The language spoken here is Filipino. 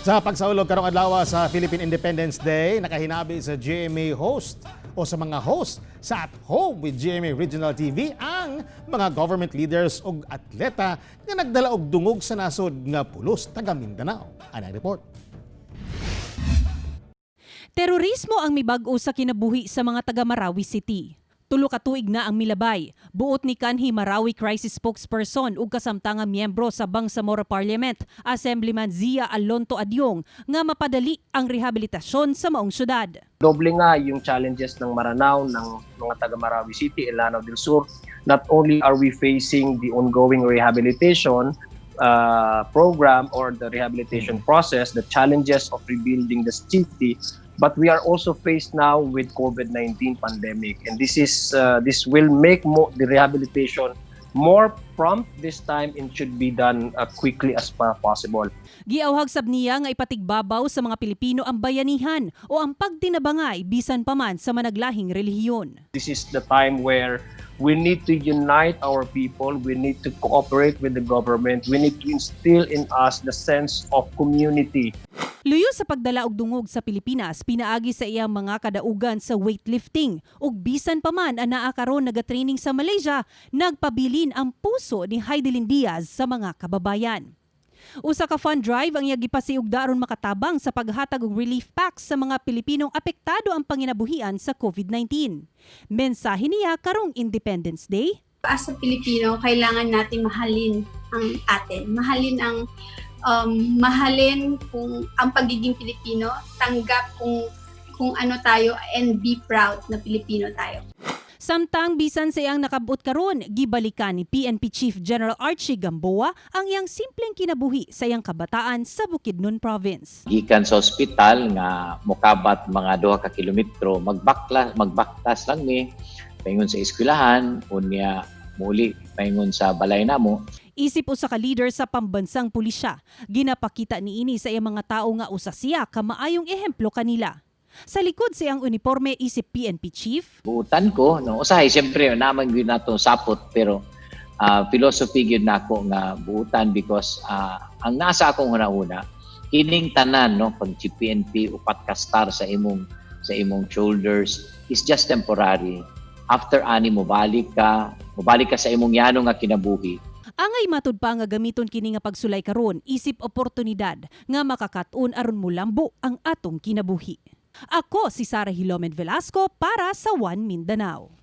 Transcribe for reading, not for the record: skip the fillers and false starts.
Sa pagsaulog karong adlaw sa Philippine Independence Day, nakahinabi sa GMA host o sa mga host sa At Home with GMA Regional TV ang mga government leaders o atleta nga nagdala og dungog sa nasod nga pulos taga Mindanao. Anang report. Terorismo ang mibag-o sa kinabuhi sa mga taga Marawi City. Tulo ka tuig na ang milabay. Buot ni kanhi Marawi Crisis Spokesperson ug kasamtangang miyembro sa Bangsamoro Parliament, Assemblyman Zia Alonto Adyong, nga mapadali ang rehabilitasyon sa maong syudad. Doble nga yung challenges ng Maranao, ng mga taga Marawi City, Lanao del Sur. Not only are we facing the ongoing rehabilitation program or the rehabilitation process, the challenges of rebuilding the city, but we are also faced now with COVID-19 pandemic, and this will make the rehabilitation more prompt this time and should be done quickly as possible. Giawhag sab niya nga ipatigbabaw sa mga Pilipino ang bayanihan o ang pagtinabangay bisan pa man sa managlahing relihiyon. This is the time where we need to unite our people, we need to cooperate with the government, we need to instill in us the sense of community. Luyo sa pagdala og dungog sa Pilipinas, pinaagi sa iyang mga kadaugan sa weightlifting ug bisan pa man anaa karon nagatraining sa Malaysia, nagpabilin ang puso ni Heidelin Diaz sa mga kababayan. Usa ka fund drive ang gipasiugda aron makatabang sa paghatag og relief packs sa mga Pilipinong apektado ang panginabuhian sa COVID-19. Mensahe niya karong Independence Day. As a Pilipino, kailangan natin mahalin ang atin. Mahalin kung ang pagiging Pilipino, tanggap kung ano tayo and be proud na Pilipino tayo. Samtang bisan sa iyang nakabot karon, gibalikan ni PNP Chief General Archie Gamboa ang iyang simpleng kinabuhi sa iyang kabataan sa Bukidnon Province. Gikan sa ospital nga mokabat mga 2 ka kilometro, magbaktas lang mi paingon sa eskwelahan unya muli paingon sa balay namo. Isip usa ka leader sa pambansang pulisya, ginapakita niini sa iyang mga tao nga usa siya ka maayong ehemplo kanila. Sa likod sa iyang uniforme isip PNP Chief, buutan ko, no, usahay siyempre naman gyud nato sapot pero philosophy gyud nako nga buutan because ang nasa akong una kining tanan no pag PNP upat ka star sa imong shoulders is just temporary. After ani mobalik ka sa imong yano nga kinabuhi. angay matud pa nga gamiton kini nga pagsulay karon isip oportunidad nga makakatun aron mulambo ang atong kinabuhi. Ako si Sarah Hilomed Velasco para sa One Mindanao.